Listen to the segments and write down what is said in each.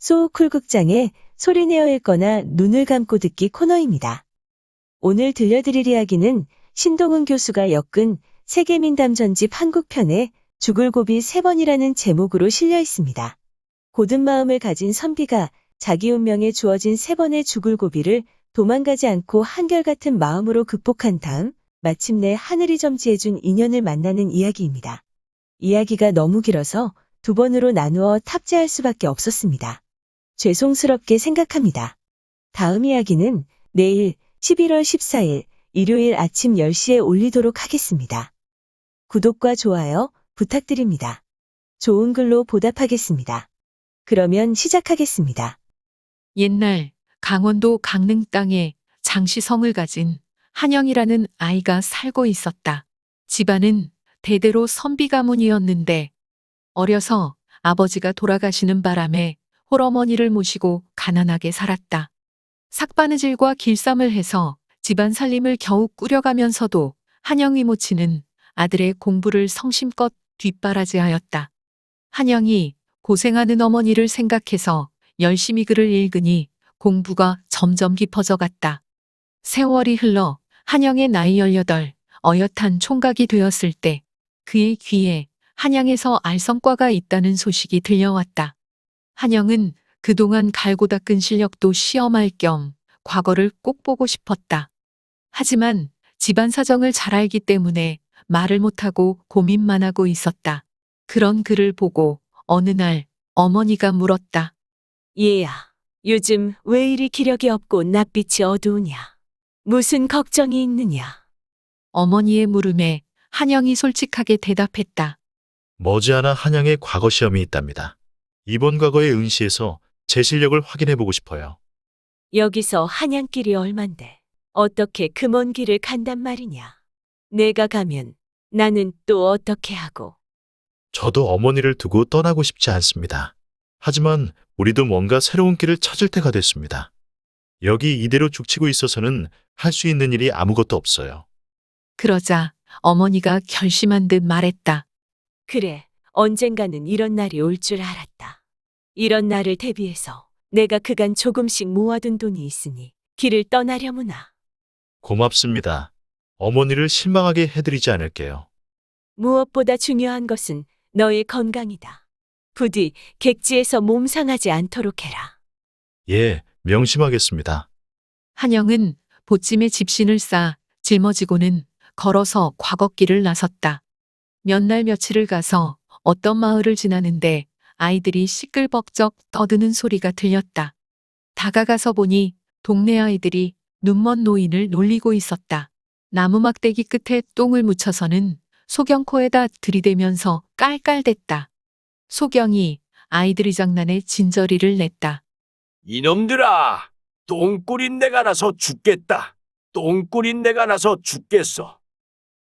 소쿨극장의 소리내어 읽거나 눈을 감고 듣기 코너입니다. 오늘 들려드릴 이야기는 신동훈 교수가 엮은 세계민담 전집 한국편에 죽을 고비 3번이라는 제목으로 실려 있습니다. 고든 마음을 가진 선비가 자기 운명에 주어진 3번의 죽을 고비를 도망가지 않고 한결같은 마음으로 극복한 다음 마침내 하늘이 점지해준 인연을 만나는 이야기입니다. 이야기가 너무 길어서 2번으로 나누어 탑재할 수밖에 없었습니다. 죄송스럽게 생각합니다. 다음 이야기는 내일 11월 14일 일요일 아침 10시에 올리도록 하겠습니다. 구독과 좋아요 부탁드립니다. 좋은 글로 보답하겠습니다. 그러면 시작하겠습니다. 옛날 강원도 강릉 땅에 장시성을 가진 한영이라는 아이가 살고 있었다. 집안은 대대로 선비 가문이었는데 어려서 아버지가 돌아가시는 바람에 홀어머니를 모시고 가난하게 살았다. 삭바느질과 길쌈을 해서 집안 살림을 겨우 꾸려가면서도 한영이 모치는 아들의 공부를 성심껏 뒷바라지하였다. 한영이 고생하는 어머니를 생각해서 열심히 글을 읽으니 공부가 점점 깊어져 갔다. 세월이 흘러 한영의 나이 18, 어엿한 총각이 되었을 때 그의 귀에 한양에서 알성과가 있다는 소식이 들려왔다. 한영은 그동안 갈고 닦은 실력도 시험할 겸 과거를 꼭 보고 싶었다. 하지만 집안 사정을 잘 알기 때문에 말을 못하고 고민만 하고 있었다. 그런 그를 보고 어느 날 어머니가 물었다. 얘야, 요즘 왜 이리 기력이 없고 낯빛이 어두우냐? 무슨 걱정이 있느냐? 어머니의 물음에 한영이 솔직하게 대답했다. 머지않아 한양에 과거 시험이 있답니다. 이번 과거의 응시에서 제 실력을 확인해보고 싶어요. 여기서 한양길이 얼만데 어떻게 그 먼 길을 간단 말이냐? 내가 가면 나는 또 어떻게 하고? 저도 어머니를 두고 떠나고 싶지 않습니다. 하지만 우리도 뭔가 새로운 길을 찾을 때가 됐습니다. 여기 이대로 죽치고 있어서는 할 수 있는 일이 아무것도 없어요. 그러자 어머니가 결심한 듯 말했다. 그래, 언젠가는 이런 날이 올 줄 알았다. 이런 날을 대비해서 내가 그간 조금씩 모아둔 돈이 있으니 길을 떠나려무나. 고맙습니다. 어머니를 실망하게 해드리지 않을게요. 무엇보다 중요한 것은 너의 건강이다. 부디 객지에서 몸 상하지 않도록 해라. 예, 명심하겠습니다. 한영은 보찜에 집신을 싸 짊어지고는 걸어서 과거길을 나섰다. 몇 날 며칠을 가서 어떤 마을을 지나는데 아이들이 시끌벅적 떠드는 소리가 들렸다. 다가가서 보니 동네 아이들이 눈먼 노인을 놀리고 있었다. 나무 막대기 끝에 똥을 묻혀서는 소경코에다 들이대면서 깔깔댔다. 소경이 아이들의 장난에 진저리를 냈다. 이놈들아! 똥꾸린 내가 나서 죽겠다. 똥꾸린 내가 나서 죽겠어.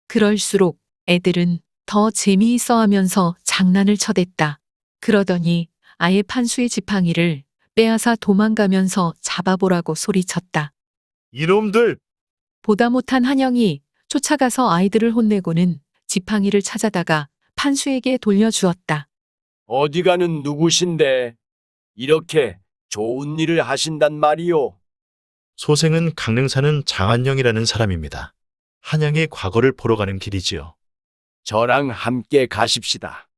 그럴수록 애들은 더 재미있어 하면서 장난을 쳐댔다. 그러더니 아예 판수의 지팡이를 빼앗아 도망가면서 잡아보라고 소리쳤다. 이놈들! 보다 못한 한영이 쫓아가서 아이들을 혼내고는 지팡이를 찾아다가 판수에게 돌려주었다. 어디 가는 누구신데 이렇게 좋은 일을 하신단 말이오? 소생은 강릉 사는 장한영이라는 사람입니다. 한양의 과거를 보러 가는 길이지요. 저랑 함께 가십시다.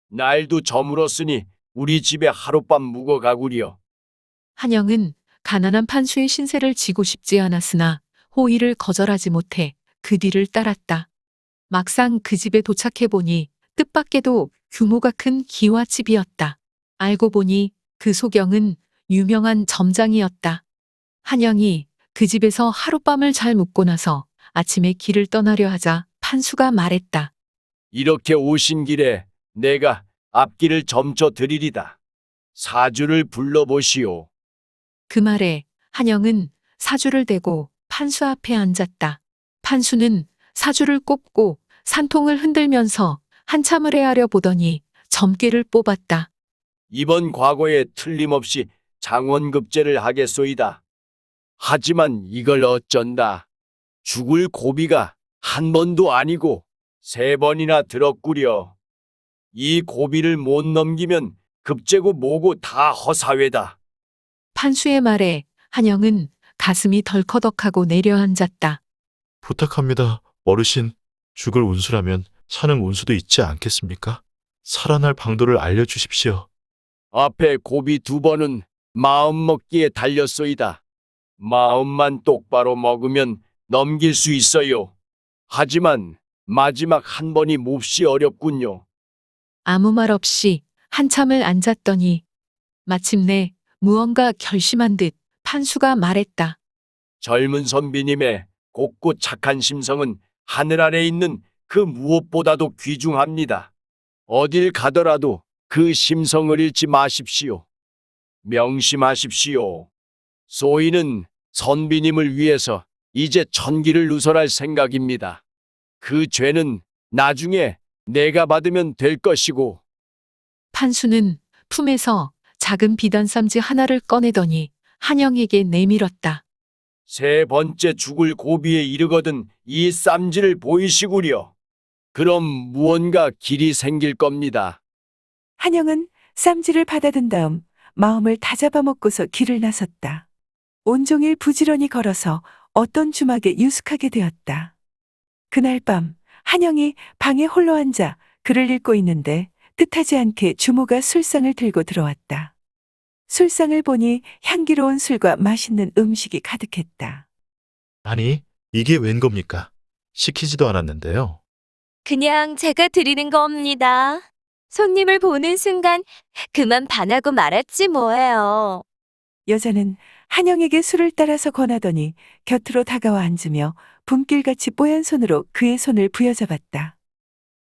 날도 저물었으니 우리 집에 하룻밤 묵어 가구려. 한영은 가난한 판수의 신세를 지고 싶지 않았으나 호의를 거절하지 못해 그 뒤를 따랐다. 막상 그 집에 도착해보니 뜻밖에도 규모가 큰 기와집이었다. 알고 보니 그 소경은 유명한 점장이었다. 한영이 그 집에서 하룻밤을 잘 묵고 나서 아침에 길을 떠나려 하자 판수가 말했다. 이렇게 오신 길에 내가 앞길을 점쳐 드리리다. 사주를 불러보시오. 그 말에 한영은 사주를 대고 판수 앞에 앉았다. 판수는 사주를 꼽고 산통을 흔들면서 한참을 헤아려 보더니 점괘를 뽑았다. 이번 과거에 틀림없이 장원급제를 하겠소이다. 하지만 이걸 어쩐다. 죽을 고비가 한 번도 아니고 3번이나 들었구려. 이 고비를 못 넘기면 급제고 뭐고 다 허사회다. 판수의 말에 한영은 가슴이 덜커덕하고 내려앉았다. 부탁합니다. 어르신, 죽을 운수라면 사는 운수도 있지 않겠습니까? 살아날 방도를 알려주십시오. 앞에 고비 2번은 마음 먹기에 달렸소이다. 마음만 똑바로 먹으면 넘길 수 있어요. 하지만 마지막 한 번이 몹시 어렵군요. 아무 말 없이 한참을 앉았더니 마침내 무언가 결심한 듯 판수가 말했다. 젊은 선비님의 곱고 착한 심성은 하늘 아래 있는 그 무엇보다도 귀중합니다. 어딜 가더라도 그 심성을 잃지 마십시오. 명심하십시오. 소인은 선비님을 위해서 이제 천기를 누설할 생각입니다. 그 죄는 나중에 내가 받으면 될 것이고. 판수는 품에서 작은 비단쌈지 하나를 꺼내더니 한영에게 내밀었다. 3번째 죽을 고비에 이르거든 이 쌈지를 보이시구려. 그럼 무언가 길이 생길 겁니다. 한영은 쌈지를 받아든 다음 마음을 다잡아 먹고서 길을 나섰다. 온종일 부지런히 걸어서 어떤 주막에 유숙하게 되었다. 그날 밤 한영이 방에 홀로 앉아 글을 읽고 있는데 뜻하지 않게 주모가 술상을 들고 들어왔다. 술상을 보니 향기로운 술과 맛있는 음식이 가득했다. 아니, 이게 웬 겁니까? 시키지도 않았는데요. 그냥 제가 드리는 겁니다. 손님을 보는 순간 그만 반하고 말았지 뭐예요. 여자는 한영에게 술을 따라서 권하더니 곁으로 다가와 앉으며 분길같이 뽀얀 손으로 그의 손을 부여잡았다.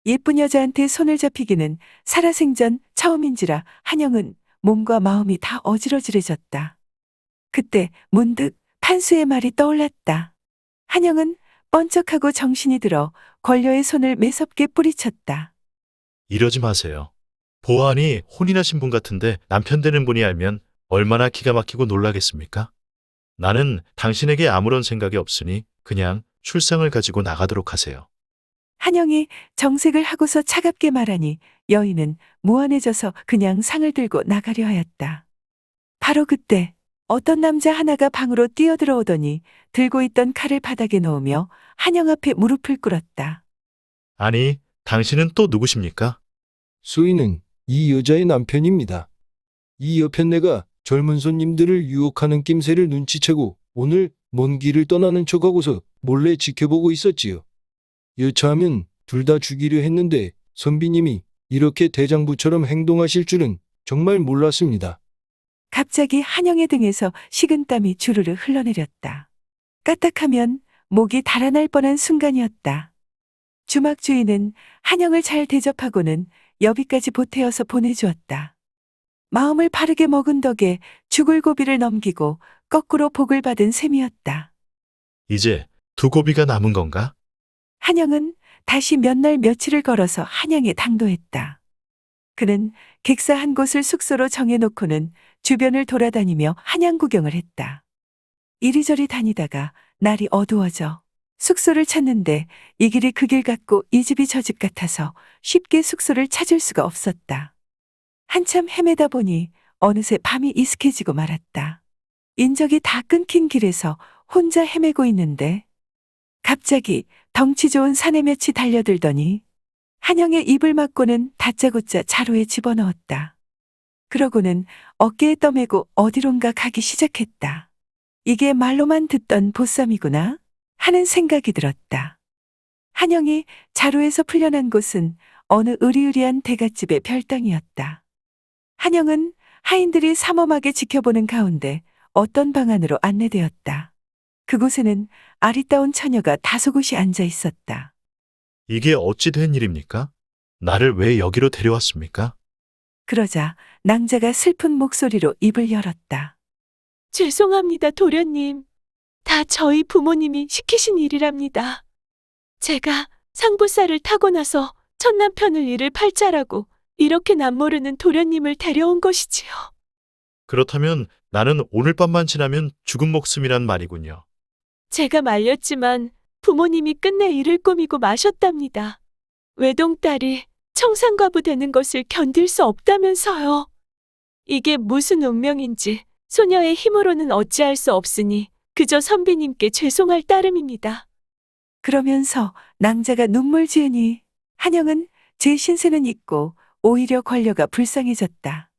예쁜 여자한테 손을 잡히기는 살아생전 처음인지라 한영은 몸과 마음이 다 어지러지해졌다. 그때 문득 판수의 말이 떠올랐다. 한영은 번쩍하고 정신이 들어 권녀의 손을 매섭게 뿌리쳤다. 이러지 마세요. 보아하니 혼인하신 분 같은데 남편 되는 분이 알면 얼마나 기가 막히고 놀라겠습니까? 나는 당신에게 아무런 생각이 없으니 그냥 출상을 가지고 나가도록 하세요. 한영이 정색을 하고서 차갑게 말하니 여인은 무안해져서 그냥 상을 들고 나가려 하였다. 바로 그때 어떤 남자 하나가 방으로 뛰어들어오더니 들고 있던 칼을 바닥에 놓으며 한영 앞에 무릎을 꿇었다. 아니, 당신은 또 누구십니까? 소인은 이 여자의 남편입니다. 이 여편네가 젊은 손님들을 유혹하는 낌새를 눈치채고 오늘 먼 길을 떠나는 척하고서 몰래 지켜보고 있었지요. 여차하면 둘 다 죽이려 했는데 선비님이 이렇게 대장부처럼 행동하실 줄은 정말 몰랐습니다. 갑자기 한영의 등에서 식은땀이 주르르 흘러내렸다. 까딱하면 목이 달아날 뻔한 순간이었다. 주막 주인은 한영을 잘 대접하고는 여비까지 보태어서 보내주었다. 마음을 바르게 먹은 덕에 죽을 고비를 넘기고 거꾸로 복을 받은 셈이었다. 이제 두 고비가 남은 건가? 한영은 다시 몇 날 며칠을 걸어서 한양에 당도했다. 그는 객사 한 곳을 숙소로 정해놓고는 주변을 돌아다니며 한양 구경을 했다. 이리저리 다니다가 날이 어두워져 숙소를 찾는데 이 길이 그 길 같고 이 집이 저 집 같아서 쉽게 숙소를 찾을 수가 없었다. 한참 헤매다 보니 어느새 밤이 이슥해지고 말았다. 인적이 다 끊긴 길에서 혼자 헤매고 있는데 갑자기 덩치 좋은 사내몇이 달려들더니 한영의 입을 막고는 다짜고짜 자루에 집어넣었다. 그러고는 어깨에 떠매고 어디론가 가기 시작했다. 이게 말로만 듣던 보쌈이구나 하는 생각이 들었다. 한영이 자루에서 풀려난 곳은 어느 으리으리한 대갓집의 별당이었다. 한영은 하인들이 삼엄하게 지켜보는 가운데 어떤 방 안으로 안내되었다. 그곳에는 아리따운 처녀가 다소곳이 앉아 있었다. 이게 어찌 된 일입니까? 나를 왜 여기로 데려왔습니까? 그러자 낭자가 슬픈 목소리로 입을 열었다. 죄송합니다, 도련님. 다 저희 부모님이 시키신 일이랍니다. 제가 상부살을 타고 나서 첫 남편을 잃을 팔자라고 이렇게 남모르는 도련님을 데려온 것이지요. 그렇다면 나는 오늘 밤만 지나면 죽은 목숨이란 말이군요. 제가 말렸지만 부모님이 끝내 이를 꾸미고 마셨답니다. 외동딸이 청산과부 되는 것을 견딜 수 없다면서요. 이게 무슨 운명인지 소녀의 힘으로는 어찌할 수 없으니 그저 선비님께 죄송할 따름입니다. 그러면서 낭자가 눈물 지으니 한영은 제 신세는 잊고 오히려 걸려가 불쌍해졌다.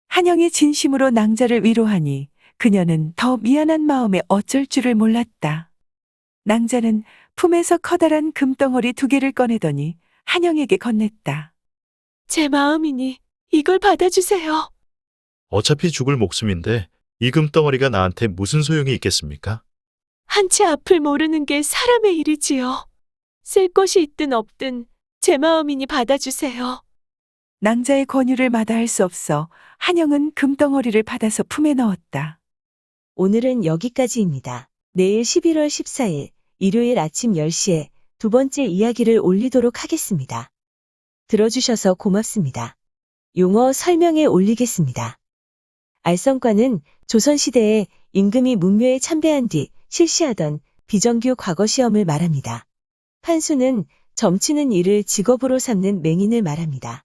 한영이 진심으로 낭자를 위로하니 그녀는 더 미안한 마음에 어쩔 줄을 몰랐다. 낭자는 품에서 커다란 금덩어리 2개를 꺼내더니 한영에게 건넸다. 제 마음이니 이걸 받아주세요. 어차피 죽을 목숨인데 이 금덩어리가 나한테 무슨 소용이 있겠습니까? 한치 앞을 모르는 게 사람의 일이지요. 쓸 것이 있든 없든 제 마음이니 받아주세요. 낭자의 권유를 마다할 수 없어 한영은 금덩어리를 받아서 품에 넣었다. 오늘은 여기까지입니다. 내일 11월 14일 일요일 아침 10시에 2번째 이야기를 올리도록 하겠습니다. 들어주셔서 고맙습니다. 용어 설명에 올리겠습니다. 알성과는 조선시대에 임금이 문묘에 참배한 뒤 실시하던 비정규 과거 시험을 말합니다. 판수는 점치는 일을 직업으로 삼는 맹인을 말합니다.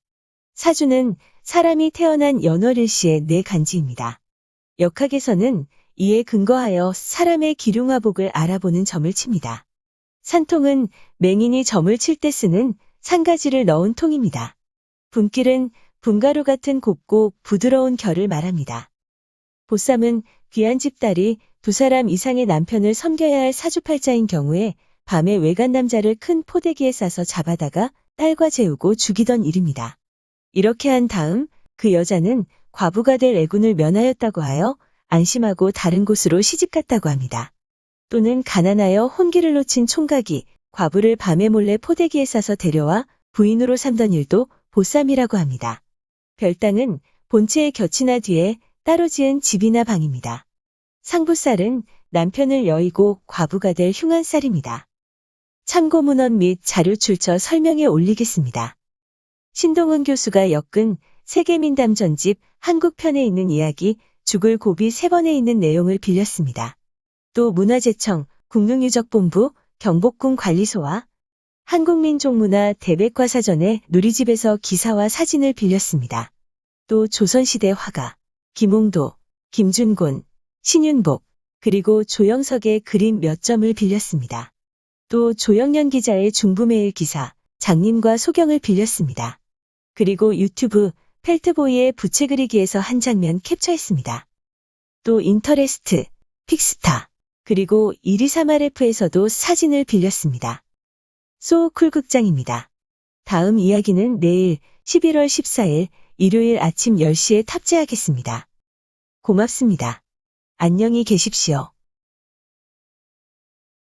사주는 사람이 태어난 연월일시의 내 간지입니다. 역학에서는 이에 근거하여 사람의 기륭화복을 알아보는 점을 칩니다. 산통은 맹인이 점을 칠 때 쓰는 산가지를 넣은 통입니다. 분길은 분가루 같은 곱고 부드러운 결을 말합니다. 보쌈은 귀한 집딸이 2사람 이상의 남편을 섬겨야 할 사주팔자인 경우에 밤에 외간 남자를 큰 포대기에 싸서 잡아다가 딸과 재우고 죽이던 일입니다. 이렇게 한 다음 그 여자는 과부가 될 애군을 면하였다고 하여 안심하고 다른 곳으로 시집갔다고 합니다. 또는 가난하여 혼기를 놓친 총각이 과부를 밤에 몰래 포대기에 싸서 데려와 부인으로 삼던 일도 보쌈이라고 합니다. 별당은 본체의 곁이나 뒤에 따로 지은 집이나 방입니다. 상부살은 남편을 여의고 과부가 될 흉한살입니다. 참고 문헌 및 자료 출처 설명에 올리겠습니다. 신동훈 교수가 엮은 세계민담 전집 한국편에 있는 이야기 죽을 고비 3번에 있는 내용을 빌렸습니다. 또 문화재청, 국능유적본부, 경복궁 관리소와 한국민족문화 대백과사전의 누리집에서 기사와 사진을 빌렸습니다. 또 조선시대 화가, 김홍도, 김준곤, 신윤복, 그리고 조영석의 그림 몇 점을 빌렸습니다. 또 조영년 기자의 중부매일 기사, 장님과 소경을 빌렸습니다. 그리고 유튜브 펠트보이의 부채 그리기에서 한 장면 캡처했습니다. 또 인터레스트, 픽스타, 그리고 123RF에서도 사진을 빌렸습니다. 소쿨 극장입니다. 다음 이야기는 내일 11월 14일 일요일 아침 10시에 탑재하겠습니다. 고맙습니다. 안녕히 계십시오.